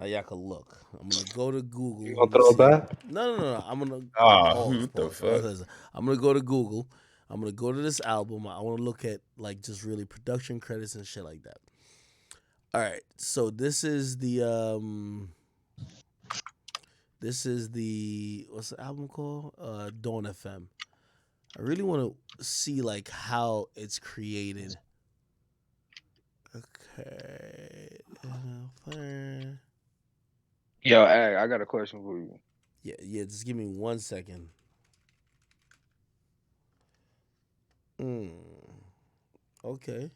Y'all can look. I'm gonna go to You Google. gonna Let me throw it see. back? No. I'm gonna pause. What the Pause. fuck? Listen. I'm gonna go to Google. I'm gonna go to this album. I want to look at like just really production credits and shit like that. All right. So this is the what's the album called? Dawn FM. I really want to see like how it's created. Okay. Yo, I got a question for you. Yeah. Just give me 1 second. Mm, okay.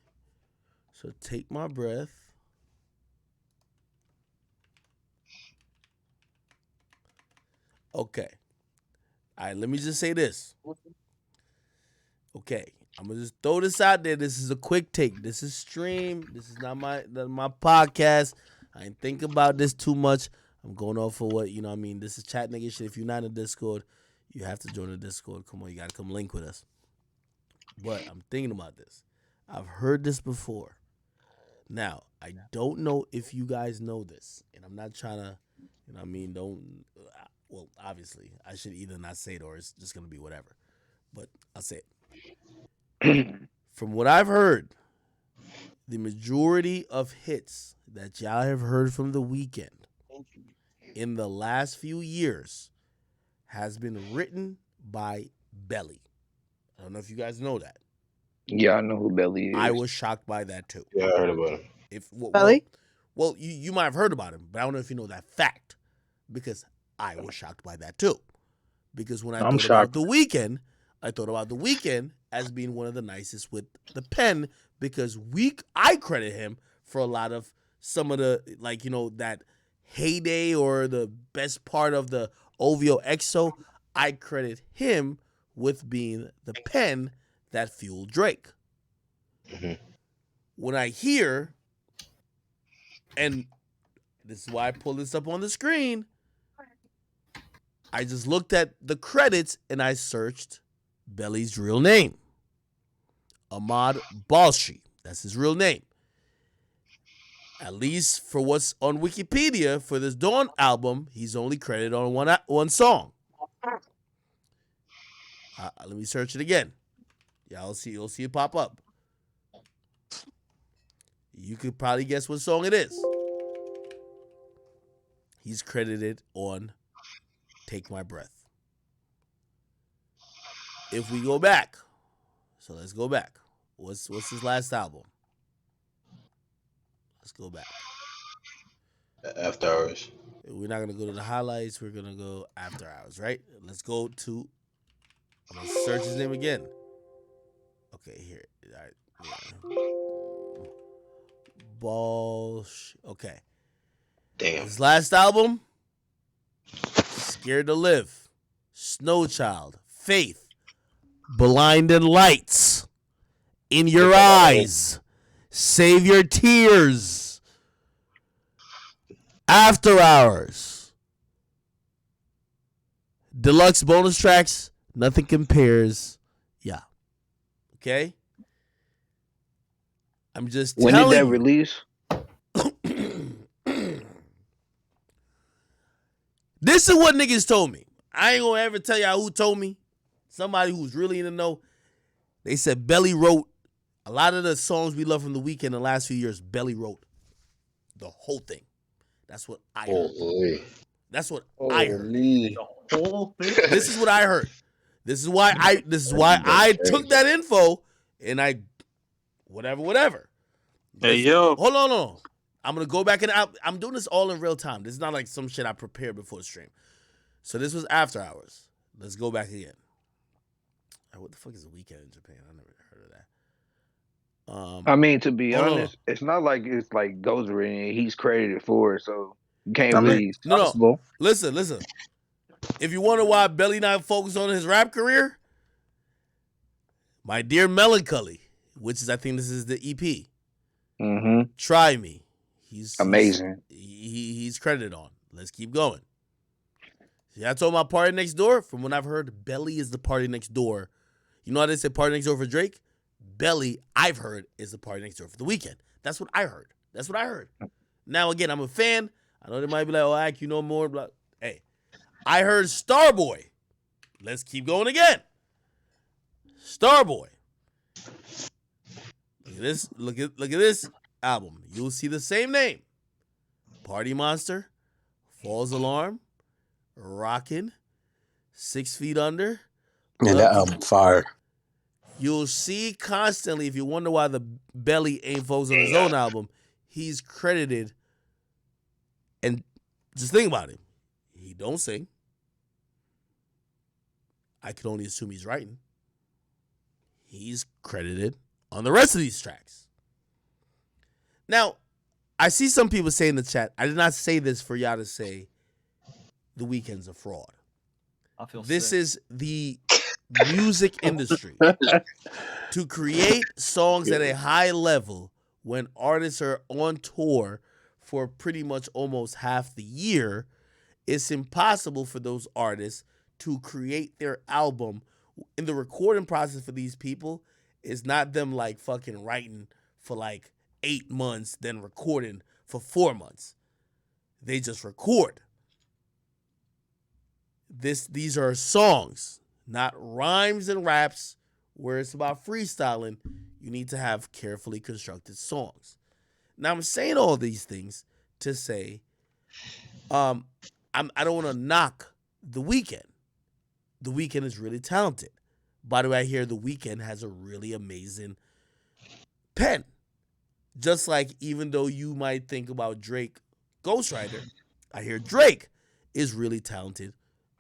So take my breath. Okay. All right. Let me just say this. Okay. I'm gonna just throw this out there. This is a quick take. This is stream. This is not my podcast. I ain't think about this too much. I'm going off for what I mean. This is chat nigga shit. If you're not in the Discord, you have to join the Discord. Come on, you gotta come link with us. But I'm thinking about this. I've heard this before. Now, I don't know if you guys know this, and I'm not trying to, don't. Well, obviously, I should either not say it or it's just gonna be whatever. But I'll say it. From what I've heard, the majority of hits that y'all have heard from The Weeknd in the last few years has been written by Belly. I don't know if you guys know that. Yeah, I know who Belly I is. was shocked by that too. Yeah, I heard about him. If Belly? well, you might have heard about him, but I don't know if you know that fact because I was shocked by that too. Because when I I'm thought about shocked. The Weeknd, I thought about The Weeknd as being one of the nicest with the pen because I credit him for a lot of some of the that heyday or the best part of the OVO EXO. I credit him with being the pen that fueled Drake. Mhm. When I hear, and this is why I pull this up on the screen, I just looked at the credits and I searched Belly's real name. Ahmad Balshi. That's his real name. At least for what's on Wikipedia for this Dawn album, he's only credited on one song. Let me search it again. You'll see it pop up. You could probably guess what song it is. He's credited on Take My Breath. If we go back, so let's go back. What's his last album? Let's go back. After Hours. We're not gonna go to the highlights. We're gonna go After Hours, right? Let's go to. I'm gonna search his name again. Okay, here. All right. Yeah. Balsh. Okay. Damn. His last album, Scared to Live, Snow Child, Faith, Blinding Lights, In Your Eyes, Save Your Tears, After Hours, deluxe bonus tracks, Nothing Compares. Yeah. Okay? I'm just When did telling that you. release? This is what niggas told me. I ain't gonna ever tell y'all who told me. Somebody who's really in the know. They said Belly wrote a lot of the songs we love from The Weeknd in the last few years. Belly wrote the whole thing. That's what I heard. Holy. That's what I heard. Holy. The whole thing. This is what I heard. This is why I took that info and I whatever. Hey, yo. Hold on. I'm gonna go back and I'm doing this all in real time. This is not like some shit I prepared before the stream. So this was After Hours. Let's go back again. What the fuck is The Weeknd in Japan? I never heard of that. I mean, to be hold on. honest, it's not like it's like ghostwritten. He's credited for it, so you can't I mean, really. No. possible. Listen. If you wonder why Belly not focused on his rap career, My Dear Melancholy, which is I think this is the EP. Mm-hmm. Try Me. He's Amazing. He's credited on. Let's keep going. See, I told my Party Next Door. From when I've heard, Belly is the Party Next Door. You know how they say Party Next Door for Drake? Belly, I've heard, is the Party Next Door for The Weeknd. That's what I heard. Now, again, I'm a fan. I know they might be like, oh, Ak, you know more. Blah. Hey, I heard Starboy. Let's keep going again. Starboy. Look at this. Look at this album. You'll see the same name. Party Monster, False Alarm, Rockin', 6 Feet Under. And that album fire. You'll see constantly, if you wonder why the Belly ain't focused on his own album, he's credited. And just think about it. He don't sing. I can only assume he's writing. He's credited on the rest of these tracks. Now, I see some people say in the chat, I did not say this for y'all to say The Weeknd's a fraud. I feel This sick. is the music industry. To create songs at a high level when artists are on tour for pretty much almost half the year, it's impossible for those artists to create their album. In the recording process for these people, is not them like fucking writing for like 8 months, then recording for 4 months. They just record. These are songs, not rhymes and raps where it's about freestyling. You need to have carefully constructed songs. Now I'm saying all these things to say, I don't want to knock The Weeknd. The Weeknd is really talented. By the way, I hear The Weeknd has a really amazing pen. Just like even though you might think about Drake Ghostwriter, I hear Drake is really talented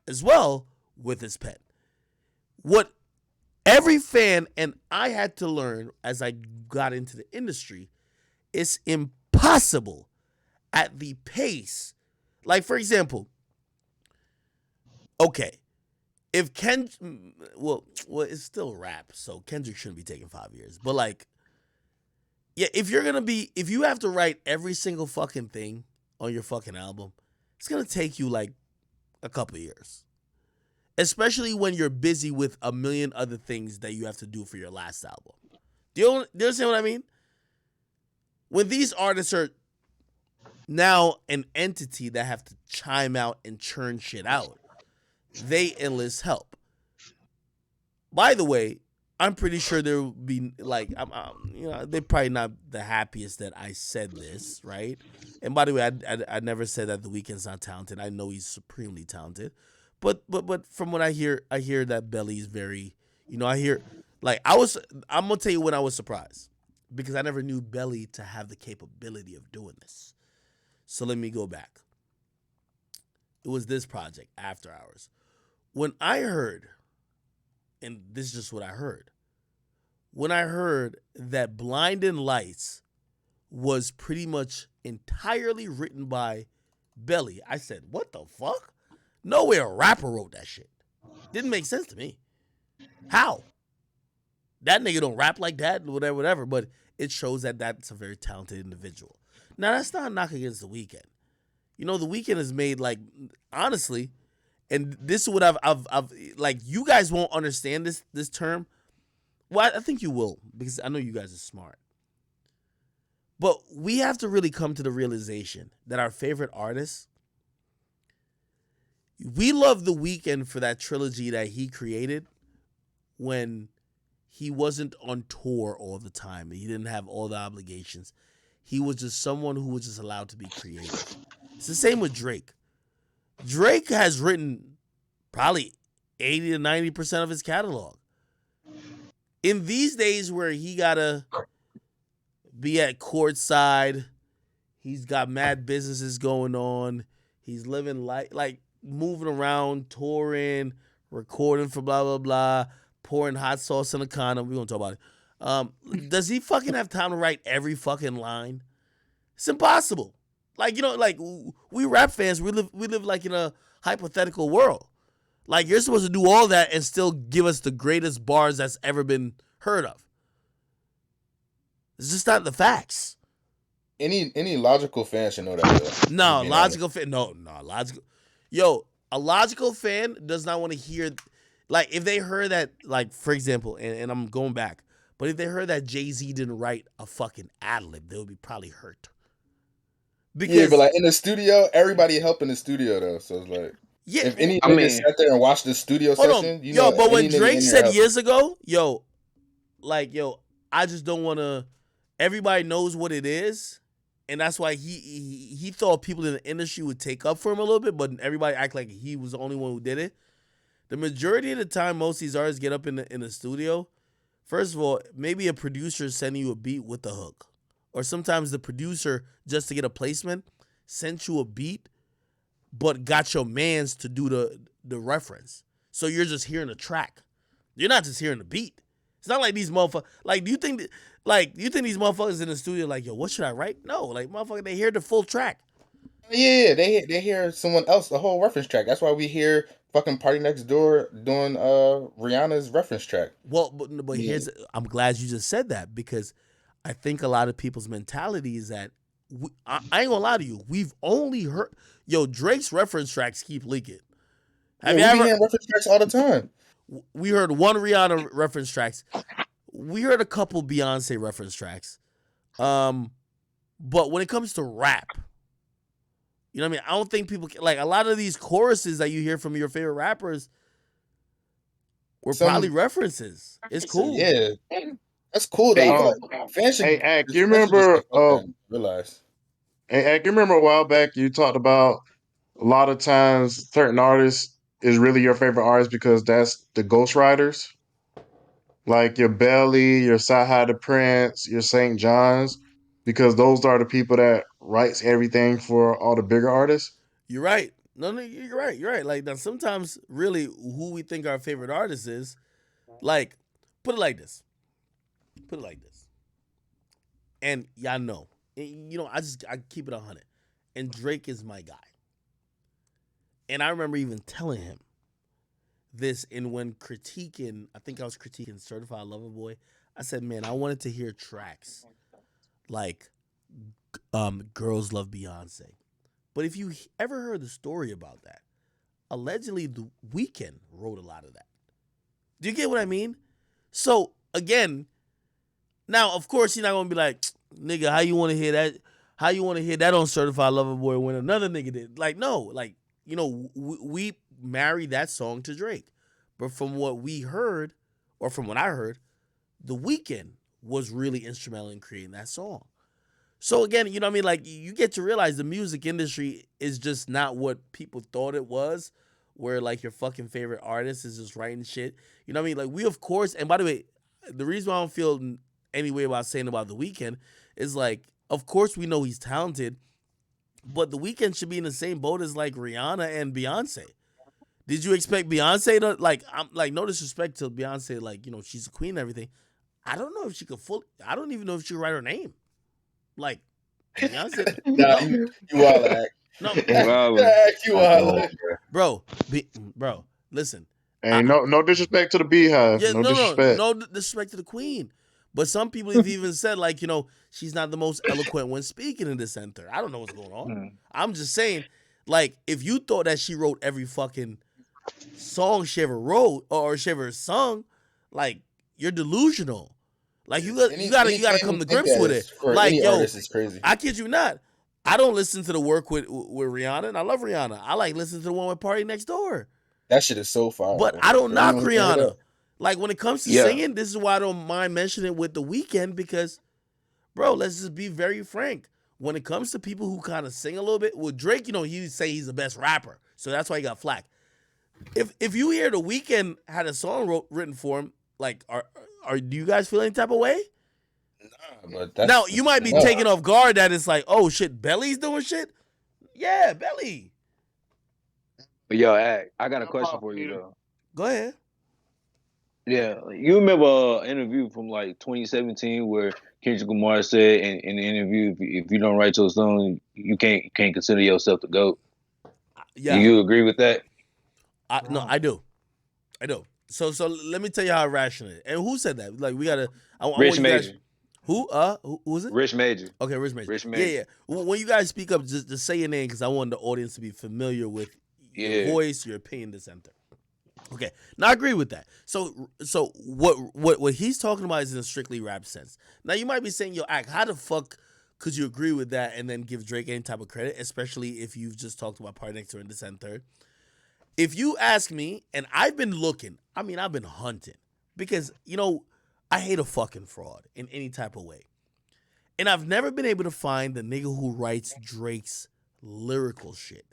as well with his pen. What every fan, and I had to learn as I got into the industry, it's impossible at the pace. Like, for example, okay, if well, it's still rap, so Kendrick shouldn't be taking 5 years. But like, yeah, if you have to write every single fucking thing on your fucking album, it's gonna take you like a couple of years. Especially when you're busy with a million other things that you have to do for your last album. Do you understand what I mean? When these artists are now an entity that have to chime out and churn shit out, they enlist help. By the way, I'm pretty sure there will be like, they're probably not the happiest that I said this, right? And by the way, I never said that The Weeknd's not talented. I know he's supremely talented, but from what I hear that Belly's very, I hear like I'm gonna tell you when I was surprised because I never knew Belly to have the capability of doing this. So let me go back. It was this project, After Hours. When I heard, and this is just what I heard, when I heard that Blinding Lights was pretty much entirely written by Belly, I said, what the fuck? No way a rapper wrote that shit. Didn't make sense to me. How? That nigga don't rap like that, whatever, but it shows that that's a very talented individual. Now, that's not a knock against The Weeknd. The Weeknd has made, like, honestly, and this is what I've like, you guys won't understand this term. Well, I think you will, because I know you guys are smart. But we have to really come to the realization that our favorite artists, we love The Weeknd for that trilogy that he created when he wasn't on tour all the time. He didn't have all the obligations. He was just someone who was just allowed to be creative. It's the same with Drake. Drake has written probably 80 to 90% of his catalog. In these days where he gotta be at courtside, he's got mad businesses going on, he's living like moving around, touring, recording for blah, blah, blah, pouring hot sauce in a condom. We're gonna talk about it. Does he fucking have time to write every fucking line? It's impossible. Like, like we rap fans, we live like in a hypothetical world. Like, you're supposed to do all that and still give us the greatest bars that's ever been heard of. It's just not the facts. Any logical fan should know that. No, logical fan. No, logical. Yo, a logical fan does not want to hear, like, if they heard that, like, for example, and I'm going back, but if they heard that Jay-Z didn't write a fucking ad-lib, they would be probably hurt. Yeah, but because like in the studio, everybody help in the studio though. So it's like yeah, if any I nigga mean, sat there and watched the studio hold on, session, you yo. know But when any nigga Drake in there said helping. years ago, yo, like yo, I just don't want to. Everybody knows what it is, and that's why he thought people in the industry would take up for him a little bit, but everybody act like he was the only one who did it. The majority of the time, most of these artists get up in the studio. First of all, maybe a producer sending you a beat with the hook, or sometimes the producer just to get a placement sent you a beat, but got your man's to do the reference. So you're just hearing the track. You're not just hearing the beat. It's not like these motherfuckers. Like, do you think these motherfuckers in the studio like, yo, what should I write? No, like, motherfucker, they hear the full track. Yeah, they hear someone else the whole reference track. That's why we hear fucking Party Next Door doing Rihanna's reference track. Well, but yeah. I'm glad you just said that because I think a lot of people's mentality is that I ain't gonna lie to you. We've only heard Drake's reference tracks keep leaking. Yeah, Have you we be ever? hearing reference tracks all the time. We heard one Rihanna reference tracks. We heard a couple Beyonce reference tracks. But when it comes to rap, you know what I mean? I don't think people like a lot of these choruses that you hear from your favorite rappers were probably Some references. It's cool. yeah, that's cool though. I Hey, feel like fans Hey, should Ak, you fans should just remember? fuck that and realize. Hey, Ak, you remember a while back you talked about a lot of times certain artists is really your favorite artist because that's the ghostwriters, like your Belly, your Sci the Prince, your St. John's, because those are the people that writes everything for all the bigger artists. You're right. No, you're right. You're right. Like now, sometimes really who we think our favorite artist is, like, put it like this. Put it like this. And y'all know, I keep it 100. And Drake is my guy. And I remember even telling him this, and when critiquing, I think I was critiquing Certified Lover Boy. I said, man, I wanted to hear tracks like Girls Love Beyonce. But if you ever heard the story about that, allegedly the Weeknd wrote a lot of that. Do you get what I mean? So again, now of course you're not gonna be like, nigga, how you want to hear that? How you want to hear that on Certified Lover Boy when another nigga did? Like, no, like we married that song to Drake, but from what we heard, or from what I heard, the Weeknd was really instrumental in creating that song. So again, you know what I mean? Like you get to realize the music industry is just not what people thought it was, where like your fucking favorite artist is just writing shit. You know what I mean? Like we of course, and by the way, the reason why I don't feel any way about saying about The Weeknd is like, of course we know he's talented, but The Weeknd should be in the same boat as like Rihanna and Beyonce. Did you expect Beyonce to like? I'm like no disrespect to Beyonce, like she's a queen and everything. I don't know if she could fully. I don't even know if she could write her name. Like Beyonce, Nah, no, you wild act. no, Wow. You I wild know, act. bro, bro. Listen, I, And no disrespect to the Beehive, yeah, no no, disrespect. no disrespect to the queen, but some people have even said like she's not the most eloquent when speaking in the center. I don't know what's going on. I'm just saying, like if you thought that she wrote every fucking song she ever wrote or she ever sung, like you're delusional. Like you gotta Anything come who to think grips that with it. is for Like any yo, artist is crazy. I kid you not. I don't listen to the work with Rihanna, and I love Rihanna. I like listening to the one with Party Next Door. That shit is so fire, But bro. I don't For anyone knock who can hear that. Rihanna. Like when it comes to Yeah. singing, this is why I don't mind mentioning it with The Weeknd because, bro, let's just be very frank. When it comes to people who kind of sing a little bit, with Drake, he say he's the best rapper, so that's why he got flack. If you hear The Weeknd had a song written for him, like are do you guys feel any type of way? Nah, but that's Now you might be no. taken off guard that it's like, oh shit, Belly's doing shit. Yeah, Belly. But yo, I got a question for you though. Go ahead. Yeah, you remember an interview from like 2017 where Kendrick Lamar said in the interview, if you don't write your song, you can't consider yourself the GOAT. Do Yeah, you agree with that? no, I do. I do. So let me tell you how irrational it is. And who said that? Like we gotta. I Rich want you guys. Major. Who was it? Rich Major. Okay, Rich Major. Rich Yeah, Major. yeah. When you guys speak up, just say your name because I want the audience to be familiar with your Yeah. voice, your opinion, this and that. Okay, now I agree with that. So what he's talking about is in a strictly rap sense. Now you might be saying, "Yo, Act, how the fuck could you agree with that and then give Drake any type of credit, especially if you've just talked about Party Next Door and Descent Third? If you ask me, and I've been looking, I've been hunting because, I hate a fucking fraud in any type of way. And I've never been able to find the nigga who writes Drake's lyrical shit.